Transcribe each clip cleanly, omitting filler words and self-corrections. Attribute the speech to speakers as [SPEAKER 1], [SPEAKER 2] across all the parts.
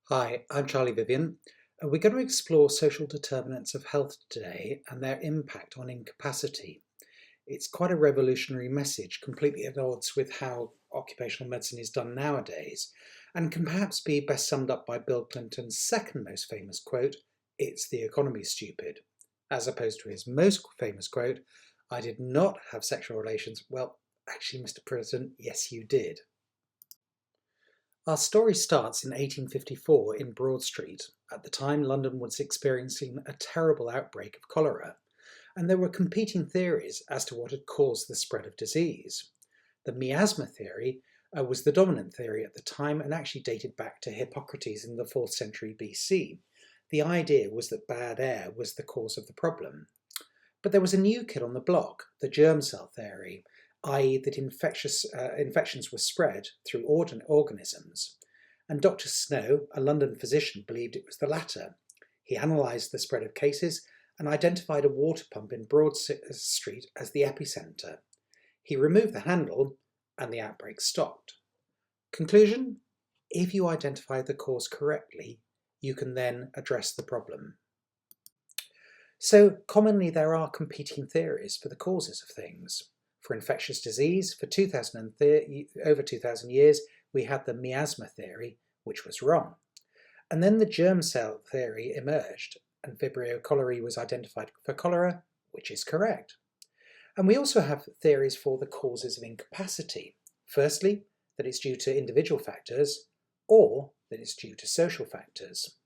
[SPEAKER 1] Hi, I'm Charlie Vivian. We're going to explore social determinants of health today and their impact on incapacity. It's quite a revolutionary message, completely at odds with how occupational medicine is done nowadays, and can perhaps be best summed up by Bill Clinton's second most famous quote, "It's the economy, stupid," as opposed to his most famous quote, "I did not have sexual relations." Well, actually, Mr. President, yes, you did. Our story starts in 1854 in Broad Street. At the time, London was experiencing a terrible outbreak of cholera, and there were competing theories as to what had caused the spread of disease. The miasma theory was the dominant theory at the time and actually dated back to Hippocrates in the 4th century BC. The idea was that bad air was the cause of the problem. But there was a new kid on the block, the germ cell theory, i.e. that infections were spread through organisms. And Dr. Snow, a London physician, believed it was the latter. He analysed the spread of cases and identified a water pump in Broad Street as the epicentre. He removed the handle and the outbreak stopped. Conclusion? If you identify the cause correctly, you can then address the problem. So commonly there are competing theories for the causes of things. For infectious disease, for over 2,000 years, we had the miasma theory, which was wrong. And then the germ cell theory emerged, and Vibrio cholerae was identified for cholera, which is correct. And we also have theories for the causes of incapacity. Firstly, that it's due to individual factors, or that it's due to social factors.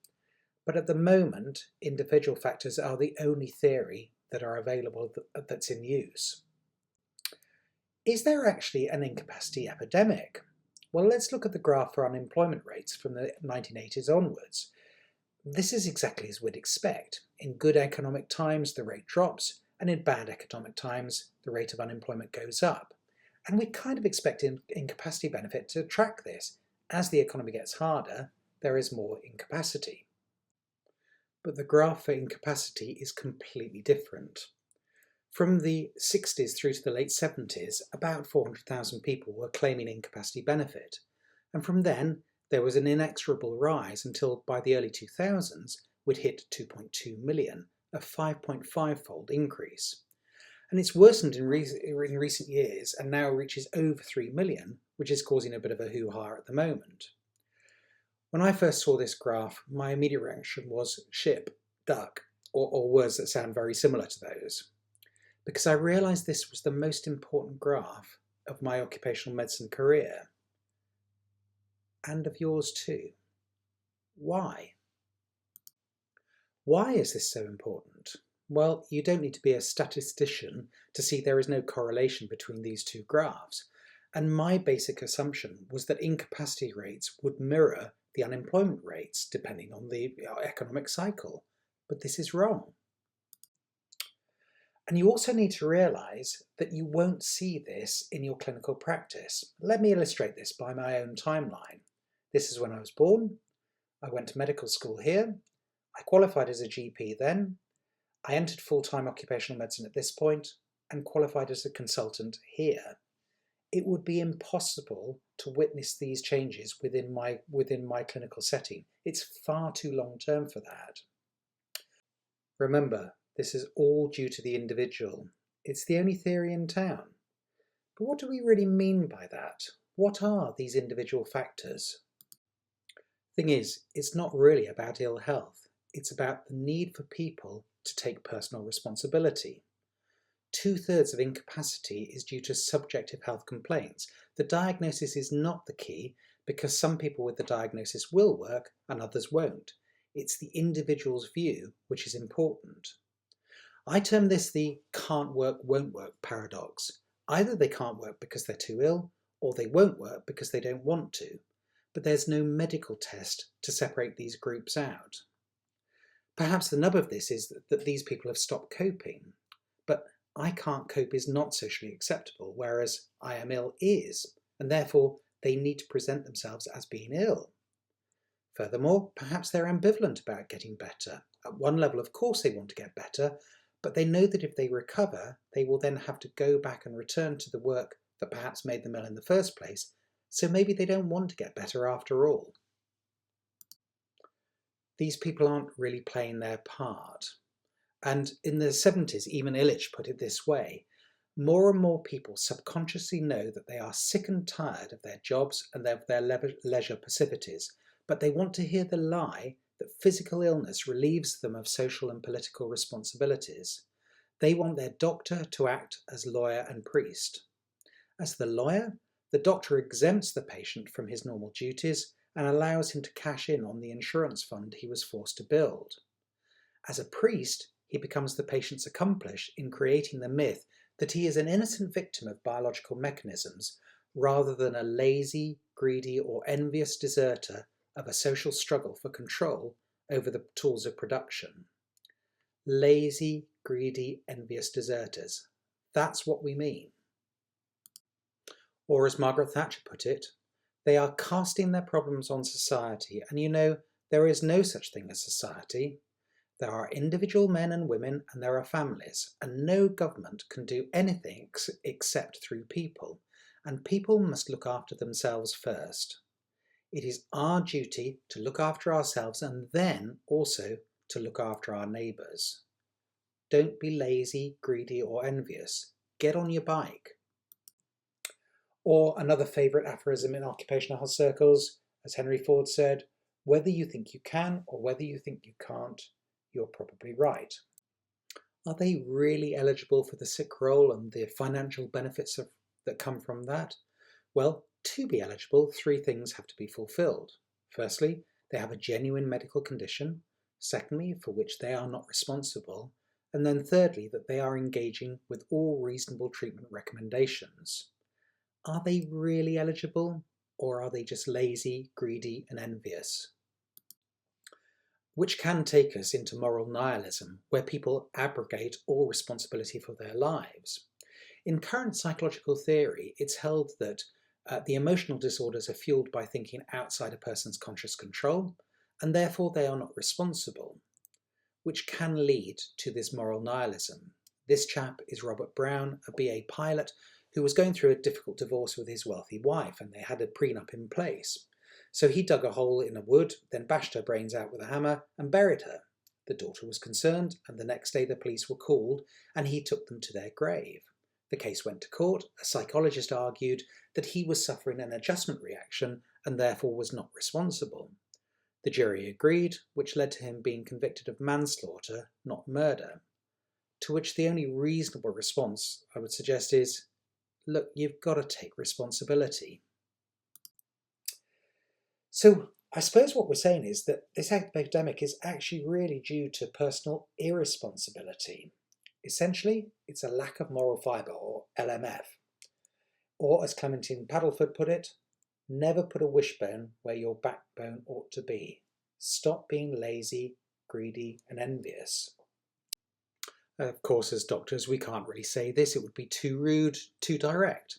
[SPEAKER 1] But at the moment, individual factors are the only theory that are available that's in use. Is there actually an incapacity epidemic? Well, let's look at the graph for unemployment rates from the 1980s onwards. This is exactly as we'd expect. In good economic times, the rate drops, and in bad economic times, the rate of unemployment goes up. And we kind of expect incapacity benefit to track this. As the economy gets harder, there is more incapacity. But the graph for incapacity is completely different. From the 60s through to the late 70s, about 400,000 people were claiming incapacity benefit, and from then there was an inexorable rise until by the early 2000s we'd hit 2.2 million, a 5.5-fold increase. And it's worsened in recent years and now reaches over 3 million, which is causing a bit of a hoo-ha at the moment. When I first saw this graph, my immediate reaction was ship, duck, or words that sound very similar to those, because I realised this was the most important graph of my occupational medicine career, and of yours too. Why? Why is this so important? Well, you don't need to be a statistician to see there is no correlation between these two graphs, and my basic assumption was that incapacity rates would mirror the unemployment rates depending on the economic cycle, but this is wrong. And you also need to realise that you won't see this in your clinical practice. Let me illustrate this by my own timeline. This is when I was born. I went to medical school here. I qualified as a GP then. I entered full-time occupational medicine at this point and qualified as a consultant here. It would be impossible to witness these changes within my clinical setting. It's far too long-term for that. Remember, this is all due to the individual. It's the only theory in town. But what do we really mean by that? What are these individual factors? Thing is, it's not really about ill health. It's about the need for people to take personal responsibility. 2/3 of incapacity is due to subjective health complaints. The diagnosis is not the key because some people with the diagnosis will work and others won't. It's the individual's view which is important. I term this the can't work, won't work paradox. Either they can't work because they're too ill, or they won't work because they don't want to. But there's no medical test to separate these groups out. Perhaps the nub of this is that these people have stopped coping. But I can't cope is not socially acceptable, whereas I am ill is, and therefore they need to present themselves as being ill. Furthermore, perhaps they're ambivalent about getting better. At one level, of course, they want to get better, but they know that if they recover, they will then have to go back and return to the work that perhaps made them ill in the first place, so maybe they don't want to get better after all. These people aren't really playing their part. And in the 70s, even Illich put it this way: more and more people subconsciously know that they are sick and tired of their jobs and of their leisure passivities, but they want to hear the lie that physical illness relieves them of social and political responsibilities. They want their doctor to act as lawyer and priest. As the lawyer, the doctor exempts the patient from his normal duties and allows him to cash in on the insurance fund he was forced to build. As a priest, he becomes the patient's accomplice in creating the myth that he is an innocent victim of biological mechanisms rather than a lazy, greedy, or envious deserter of a social struggle for control over the tools of production. Lazy, greedy, envious deserters. That's what we mean. Or as Margaret Thatcher put it, they are casting their problems on society, and you know, there is no such thing as society. There are individual men and women, and there are families, and no government can do anything except through people, and people must look after themselves first. It is our duty to look after ourselves and then also to look after our neighbours. Don't be lazy, greedy, or envious. Get on your bike. Or another favourite aphorism in occupational health circles, as Henry Ford said, whether you think you can or whether you think you can't, you're probably right. Are they really eligible for the sick roll and the financial benefits that come from that? Well, to be eligible, 3 things have to be fulfilled. Firstly, they have a genuine medical condition. Secondly, for which they are not responsible. And then thirdly, that they are engaging with all reasonable treatment recommendations. Are they really eligible, or are they just lazy, greedy, and envious? Which can take us into moral nihilism, where people abrogate all responsibility for their lives. In current psychological theory, it's held that the emotional disorders are fueled by thinking outside a person's conscious control, and therefore they are not responsible, which can lead to this moral nihilism. This chap is Robert Brown, a BA pilot, who was going through a difficult divorce with his wealthy wife, and they had a prenup in place. So he dug a hole in a wood, then bashed her brains out with a hammer and buried her. The daughter was concerned, and the next day the police were called, and he took them to their grave. The case went to court. A psychologist argued that he was suffering an adjustment reaction and therefore was not responsible. The jury agreed, which led to him being convicted of manslaughter, not murder. To which the only reasonable response I would suggest is, look, you've got to take responsibility. So I suppose what we're saying is that this epidemic is actually really due to personal irresponsibility. Essentially, it's a lack of moral fibre, or LMF. Or, as Clementine Paddleford put it, never put a wishbone where your backbone ought to be. Stop being lazy, greedy, and envious. Of course, as doctors, we can't really say this. It would be too rude, too direct.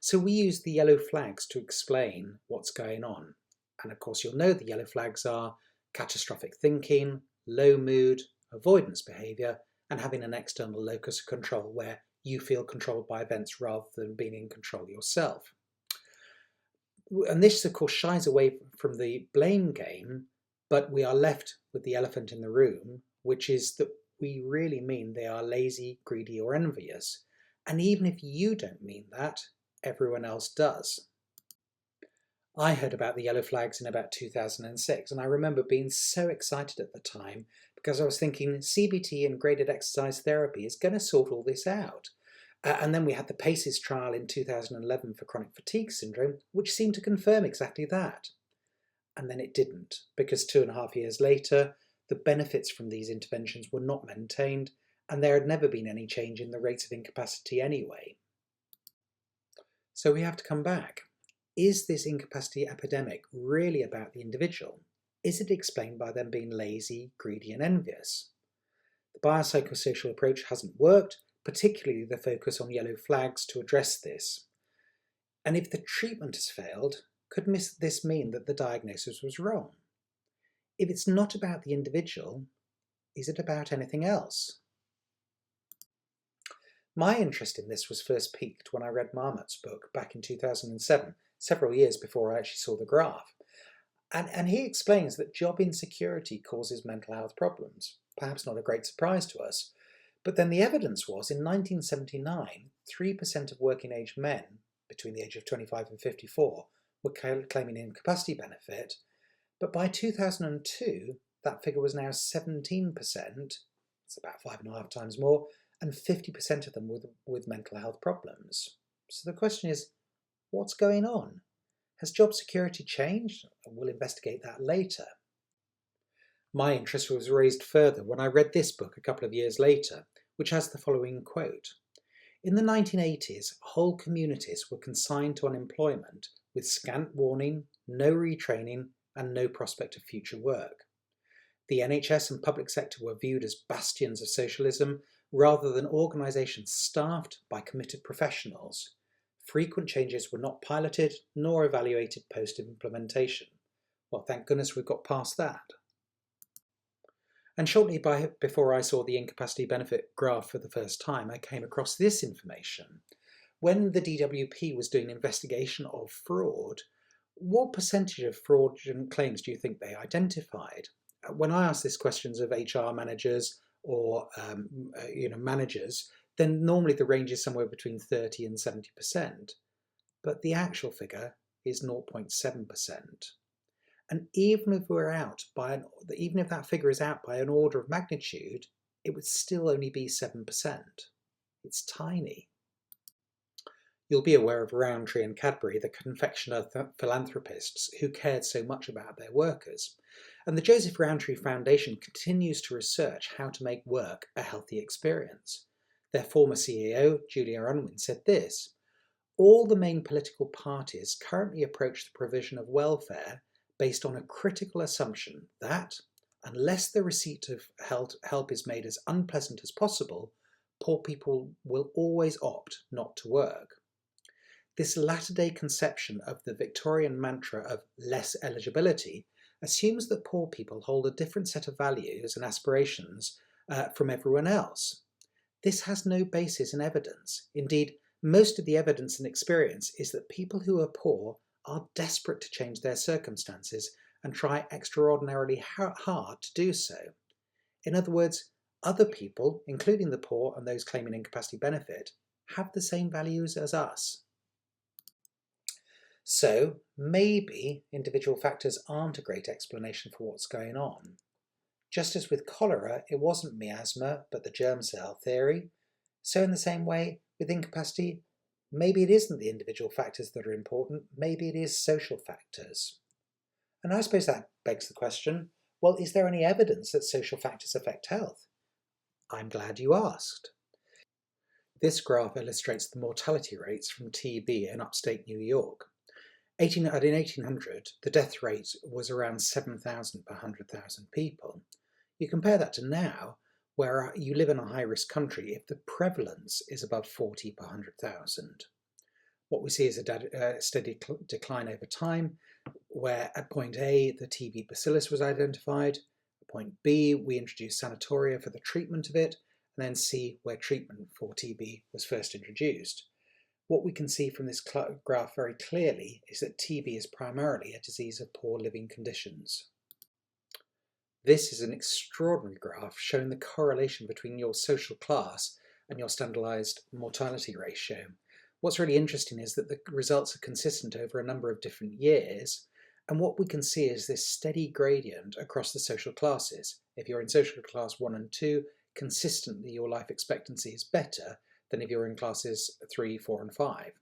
[SPEAKER 1] So we use the yellow flags to explain what's going on. And of course, you'll know the yellow flags are catastrophic thinking, low mood, avoidance behaviour, and having an external locus of control where you feel controlled by events rather than being in control yourself. And this, of course, shies away from the blame game, but we are left with the elephant in the room, which is that we really mean they are lazy, greedy, or envious. And even if you don't mean that, everyone else does. I heard about the yellow flags in about 2006, and I remember being so excited at the time because I was thinking CBT and graded exercise therapy is going to sort all this out. And then we had the PACES trial in 2011 for chronic fatigue syndrome, which seemed to confirm exactly that. And then it didn't, because 2.5 years later, the benefits from these interventions were not maintained, and there had never been any change in the rates of incapacity anyway. So we have to come back. Is this incapacity epidemic really about the individual? Is it explained by them being lazy, greedy, and envious? The biopsychosocial approach hasn't worked, particularly the focus on yellow flags to address this. And if the treatment has failed, could this mean that the diagnosis was wrong? If it's not about the individual, is it about anything else? My interest in this was first piqued when I read Marmot's book back in 2007, several years before I actually saw the graph. And he explains that job insecurity causes mental health problems. Perhaps not a great surprise to us. But then the evidence was in 1979, 3% of working age men between the age of 25 and 54 were claiming incapacity benefit. But by 2002, that figure was now 17%, it's about 5.5 times more, and 50% of them with mental health problems. So the question is, what's going on? Has job security changed? We'll investigate that later. My interest was raised further when I read this book a couple of years later, which has the following quote. In the 1980s, whole communities were consigned to unemployment with scant warning, no retraining, and no prospect of future work. The NHS and public sector were viewed as bastions of socialism rather than organisations staffed by committed professionals. Frequent changes were not piloted nor evaluated post-implementation. Well, thank goodness we've got past that. And shortly before I saw the incapacity benefit graph for the first time, I came across this information. When the DWP was doing an investigation of fraud, what percentage of fraudulent claims do you think they identified? When I ask this questions of HR managers or managers, then normally the range is somewhere between 30 and 70%. But the actual figure is 0.7%. And even if that figure is out by an order of magnitude, it would still only be 7%. It's tiny. You'll be aware of Rowntree and Cadbury, the confectioner philanthropists who cared so much about their workers. And the Joseph Rowntree Foundation continues to research how to make work a healthy experience. Their former CEO, Julia Unwin, said this: all the main political parties currently approach the provision of welfare based on a critical assumption that, unless the receipt of help is made as unpleasant as possible, poor people will always opt not to work. This latter-day conception of the Victorian mantra of less eligibility assumes that poor people hold a different set of values and aspirations from everyone else. This has no basis in evidence. Indeed, most of the evidence and experience is that people who are poor are desperate to change their circumstances and try extraordinarily hard to do so. In other words, other people, including the poor and those claiming incapacity benefit, have the same values as us. So maybe individual factors aren't a great explanation for what's going on. Just as with cholera, it wasn't miasma, but the germ cell theory. So in the same way, with incapacity, maybe it isn't the individual factors that are important, maybe it is social factors. And I suppose that begs the question, well, is there any evidence that social factors affect health? I'm glad you asked. This graph illustrates the mortality rates from TB in upstate New York. In 1800, the death rate was around 7,000 per 100,000 people. You compare that to now, where you live in a high-risk country if the prevalence is above 40 per 100,000. What we see is a steady decline over time, where at point A, the TB bacillus was identified, at point B, we introduced sanatoria for the treatment of it, and then C, where treatment for TB was first introduced. What we can see from this graph very clearly is that TB is primarily a disease of poor living conditions. This is an extraordinary graph showing the correlation between your social class and your standardized mortality ratio. What's really interesting is that the results are consistent over a number of different years, and what we can see is this steady gradient across the social classes. If you're in social class 1 and 2, consistently your life expectancy is better than if you're in classes 3, 4 and 5.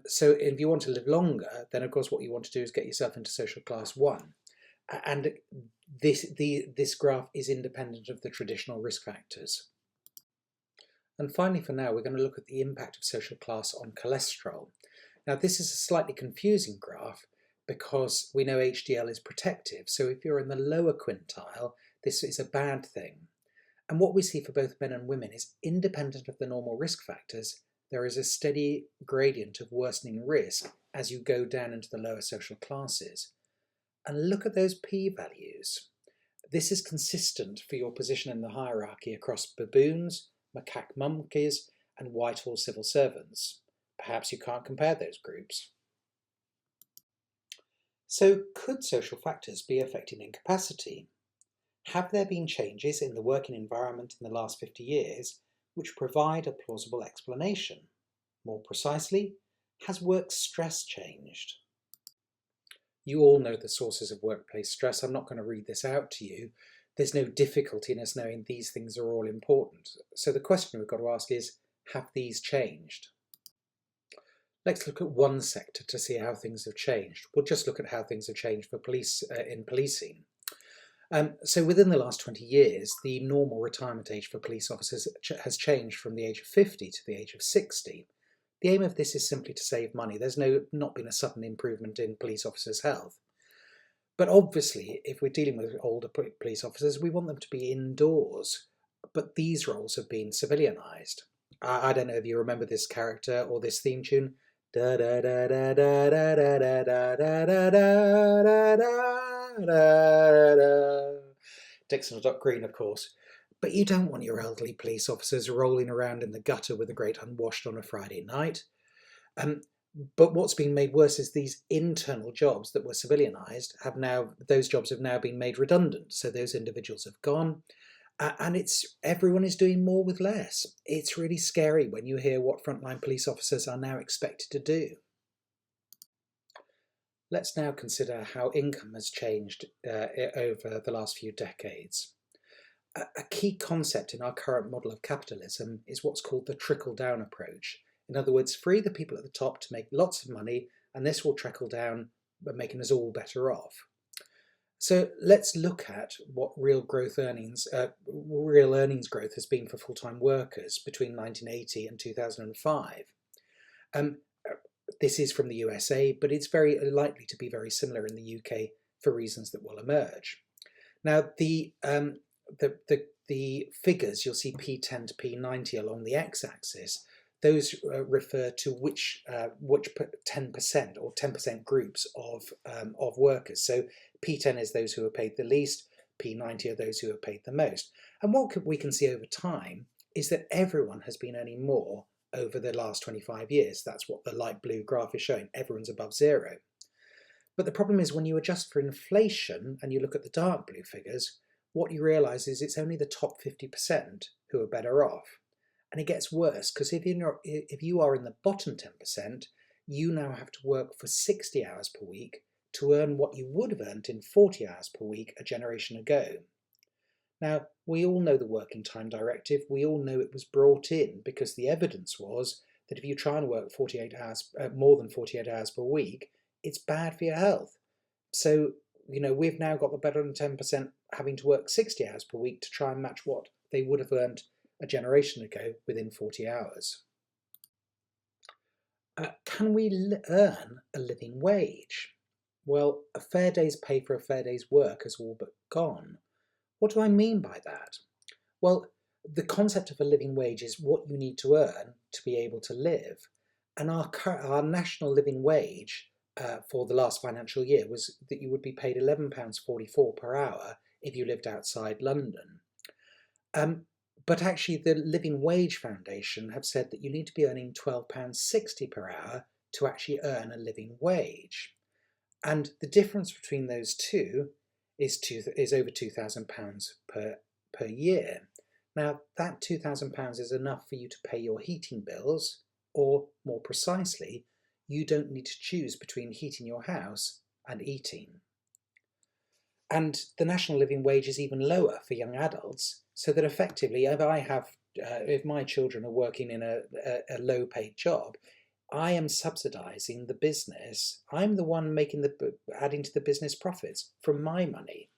[SPEAKER 1] So if you want to live longer, then of course what you want to do is get yourself into social class 1. And this graph is independent of the traditional risk factors. And finally, for now, we're going to look at the impact of social class on cholesterol. Now, this is a slightly confusing graph because we know HDL is protective. So if you're in the lower quintile, this is a bad thing. And what we see for both men and women is independent of the normal risk factors, there is a steady gradient of worsening risk as you go down into the lower social classes. And look at those p-values. This is consistent for your position in the hierarchy across baboons, macaque monkeys, and Whitehall civil servants. Perhaps you can't compare those groups. So could social factors be affecting incapacity? Have there been changes in the working environment in the last 50 years which provide a plausible explanation? More precisely, has work stress changed? You all know the sources of workplace stress. I'm not going to read this out to you. There's no difficulty in us knowing these things are all important. So the question we've got to ask is, have these changed? Let's look at one sector to see how things have changed. We'll just look at how things have changed for police in policing. So within the last 20 years, the normal retirement age for police officers has changed from the age of 50 to the age of 60. The aim of this is simply to save money. There's not been a sudden improvement in police officers' health. But obviously, if we're dealing with older police officers, we want them to be indoors. But these roles have been civilianised. I don't know if you remember this character or this theme tune. Da da da da da da da da da da da da da da da. Dixon Green, of course. But you don't want your elderly police officers rolling around in the gutter with the great unwashed on a Friday night. But what's been made worse is these internal jobs that were civilianised those jobs have now been made redundant. So those individuals have gone. And everyone is doing more with less. It's really scary when you hear what frontline police officers are now expected to do. Let's now consider how income has changed over the last few decades. A key concept in our current model of capitalism is what's called the trickle-down approach. In other words, free the people at the top to make lots of money, and this will trickle down, making us all better off. So let's look at what real earnings growth has been for full-time workers between 1980 and 2005. This is from the USA, but it's very likely to be very similar in the UK for reasons that will emerge. Now, the figures, you'll see P10 to P90 along the x-axis. Those refer to which 10% or 10% groups of workers. So P10 is those who are paid the least, P90 are those who are paid the most. And what we can see over time is that everyone has been earning more over the last 25 years. That's what the light blue graph is showing. Everyone's above zero. But the problem is when you adjust for inflation and you look at the dark blue figures, what you realise is it's only the top 50% who are better off. And it gets worse because if you are in the bottom 10%, you now have to work for 60 hours per week to earn what you would have earned in 40 hours per week a generation ago. Now, we all know the Working Time Directive. We all know it was brought in because the evidence was that if you try and work 48 hours, more than 48 hours per week, it's bad for your health. So, we've now got the better than 10% having to work 60 hours per week to try and match what they would have earned a generation ago within 40 hours. Can we earn a living wage? Well, a fair day's pay for a fair day's work has all but gone. What do I mean by that? Well, the concept of a living wage is what you need to earn to be able to live. And our national living wage for the last financial year was that you would be paid £11.44 per hour if you lived outside London. But actually the Living Wage Foundation have said that you need to be earning £12.60 per hour to actually earn a living wage. And the difference between those two is over £2,000 per year. Now, that £2,000 is enough for you to pay your heating bills, or more precisely, you don't need to choose between heating your house and eating. And the national living wage is even lower for young adults, so that effectively, if my children are working in a low-paid job, I am subsidising the business. I'm the one adding to the business profits from my money.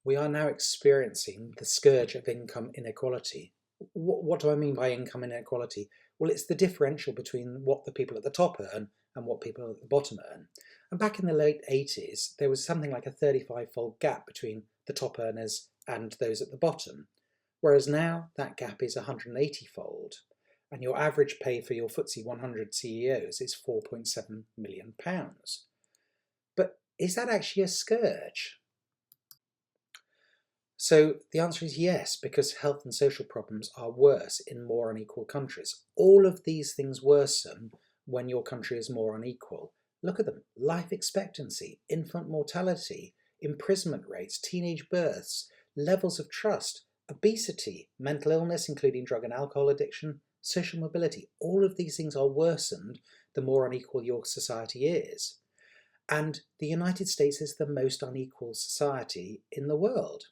[SPEAKER 1] We are now experiencing the scourge of income inequality. What do I mean by income inequality? Well, it's the differential between what the people at the top earn and what people at the bottom earn. And back in the late 80s, there was something like a 35-fold gap between the top earners and those at the bottom. Whereas now, that gap is 180-fold. And your average pay for your FTSE 100 CEOs is £4.7 million. But is that actually a scourge? So the answer is yes, because health and social problems are worse in more unequal countries. All of these things worsen when your country is more unequal. Look at them: life expectancy, infant mortality, imprisonment rates, teenage births, levels of trust, obesity, mental illness, including drug and alcohol addiction, social mobility. All of these things are worsened the more unequal your society is. And the United States is the most unequal society in the world,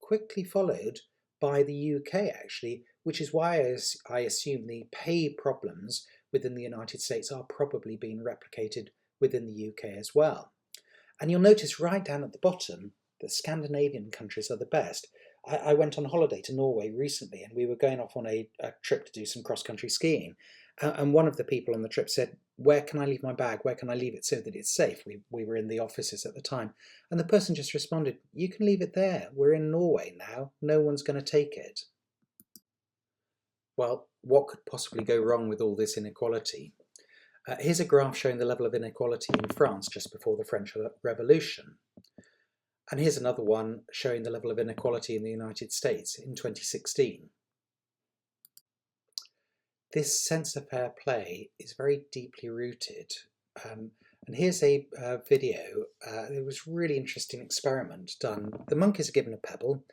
[SPEAKER 1] quickly followed by the UK, actually, which is why I assume the pay problems within the United States are probably being replicated within the UK as well. And you'll notice right down at the bottom that Scandinavian countries are the best. I went on holiday to Norway recently, and we were going off on a trip to do some cross-country skiing. And one of the people on the trip said, "Where can I leave my bag? Where can I leave it so that it's safe?" We were in the offices at the time. And the person just responded, "You can leave it there. We're in Norway now. No one's going to take it." Well, what could possibly go wrong with all this inequality? Here's a graph showing the level of inequality in France just before the French Revolution. And here's another one showing the level of inequality in the United States in 2016. This sense of fair play is very deeply rooted. And here's a video. It was a really interesting experiment done. The monkeys are given a pebble,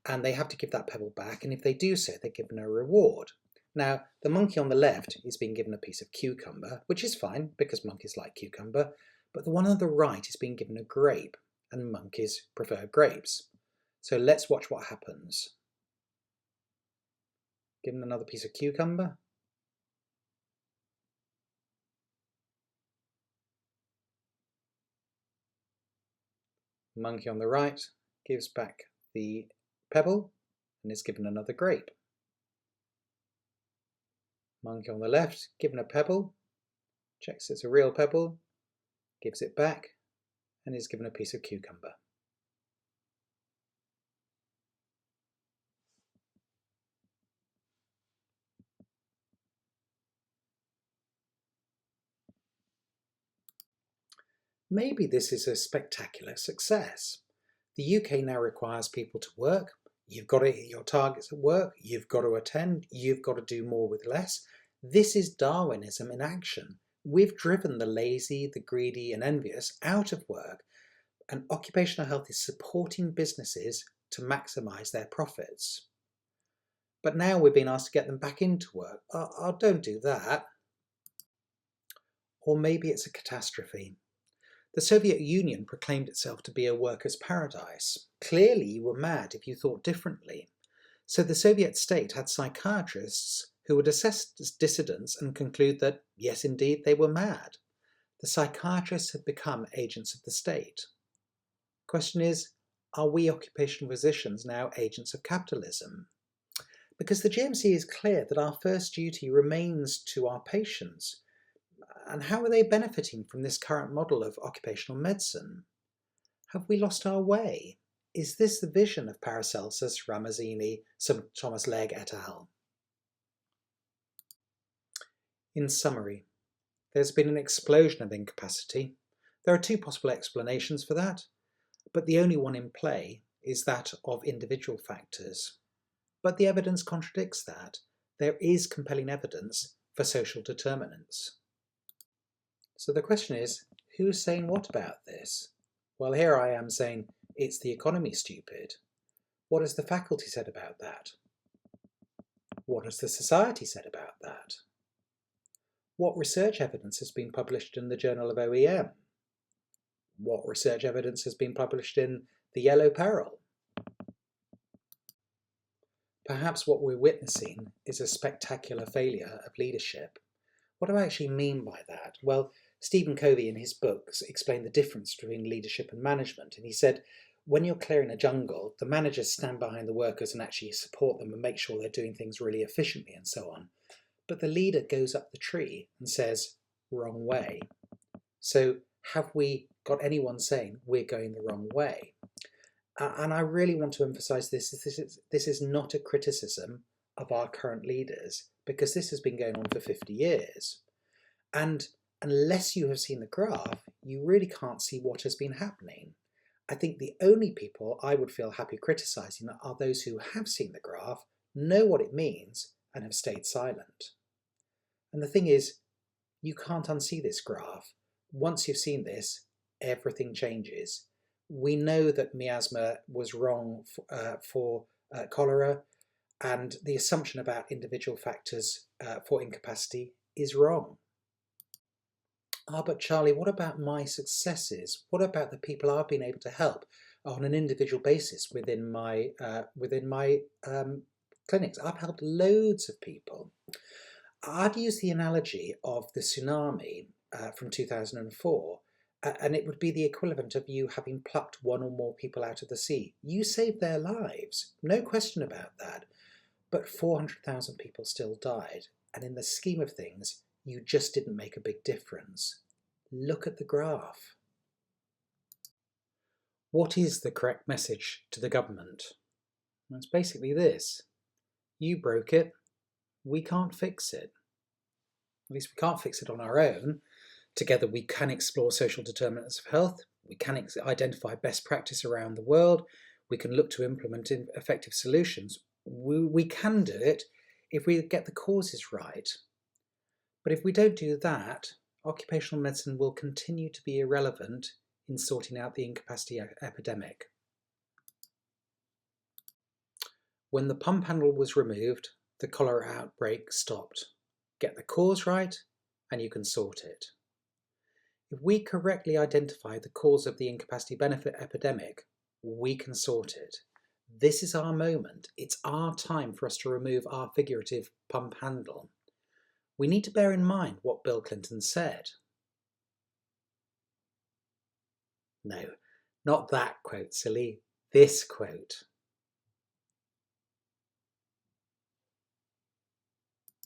[SPEAKER 1] and they have to give that pebble back, and if they do so, they're given a reward. Now, the monkey on the left is being given a piece of cucumber, which is fine because monkeys like cucumber, but the one on the right is being given a grape, and monkeys prefer grapes. So let's watch what happens. Given another piece of cucumber. Monkey on the right gives back the pebble and is given another grape. Monkey on the left, given a pebble, checks it's a real pebble, gives it back, and is given a piece of cucumber. Maybe this is a spectacular success. The UK now requires people to work. You've got to hit your targets at work. You've got to attend. You've got to do more with less. This is Darwinism in action. We've driven the lazy, the greedy and envious out of work, and occupational health is supporting businesses to maximise their profits. But now we're being asked to get them back into work. Oh, don't do that. Or maybe it's a catastrophe. The Soviet Union proclaimed itself to be a workers' paradise. Clearly you were mad if you thought differently. So the Soviet state had psychiatrists who would assess dissidents and conclude that, yes, indeed, they were mad. The psychiatrists had become agents of the state. The question is, are we occupational physicians now agents of capitalism? Because the GMC is clear that our first duty remains to our patients. And how are they benefiting from this current model of occupational medicine? Have we lost our way? Is this the vision of Paracelsus, Ramazzini, Thomas Legge et al.? In summary, there's been an explosion of incapacity. There are two possible explanations for that, but the only one in play is that of individual factors. But the evidence contradicts that. There is compelling evidence for social determinants. So the question is, who's saying what about this? Well, here I am saying, it's the economy, stupid. What has the faculty said about that? What has the society said about that? What research evidence has been published in the Journal of OEM? What research evidence has been published in the Yellow Peril? Perhaps what we're witnessing is a spectacular failure of leadership. What do I actually mean by that? Well, Stephen Covey in his books explained the difference between leadership and management, and he said, when you're clearing a jungle, the managers stand behind the workers and actually support them and make sure they're doing things really efficiently and so on. But the leader goes up the tree and says, wrong way. So have we got anyone saying we're going the wrong way? And I really want to emphasize this is not a criticism of our current leaders, because this has been going on for 50 years. And unless you have seen the graph, you really can't see what has been happening. I think the only people I would feel happy criticising are those who have seen the graph, know what it means, and have stayed silent. And the thing is, you can't unsee this graph. Once you've seen this, everything changes. We know that miasma was wrong for cholera, and the assumption about individual factors for incapacity is wrong. Ah, but Charlie, what about my successes? What about the people I've been able to help on an individual basis within my clinics? I've helped loads of people. I'd use the analogy of the tsunami from 2004, and it would be the equivalent of you having plucked one or more people out of the sea. You saved their lives, no question about that, but 400,000 people still died, and in the scheme of things, you just didn't make a big difference. Look at the graph. What is the correct message to the government? Well, it's basically this. You broke it, we can't fix it. At least we can't fix it on our own. Together we can explore social determinants of health, we can identify best practice around the world, we can look to implement effective solutions. We can do it if we get the causes right. But if we don't do that, occupational medicine will continue to be irrelevant in sorting out the incapacity epidemic. When the pump handle was removed, the cholera outbreak stopped. Get the cause right, and you can sort it. If we correctly identify the cause of the incapacity benefit epidemic, we can sort it. This is our moment. It's our time for us to remove our figurative pump handle. We need to bear in mind what Bill Clinton said. No, not that quote, silly. This quote.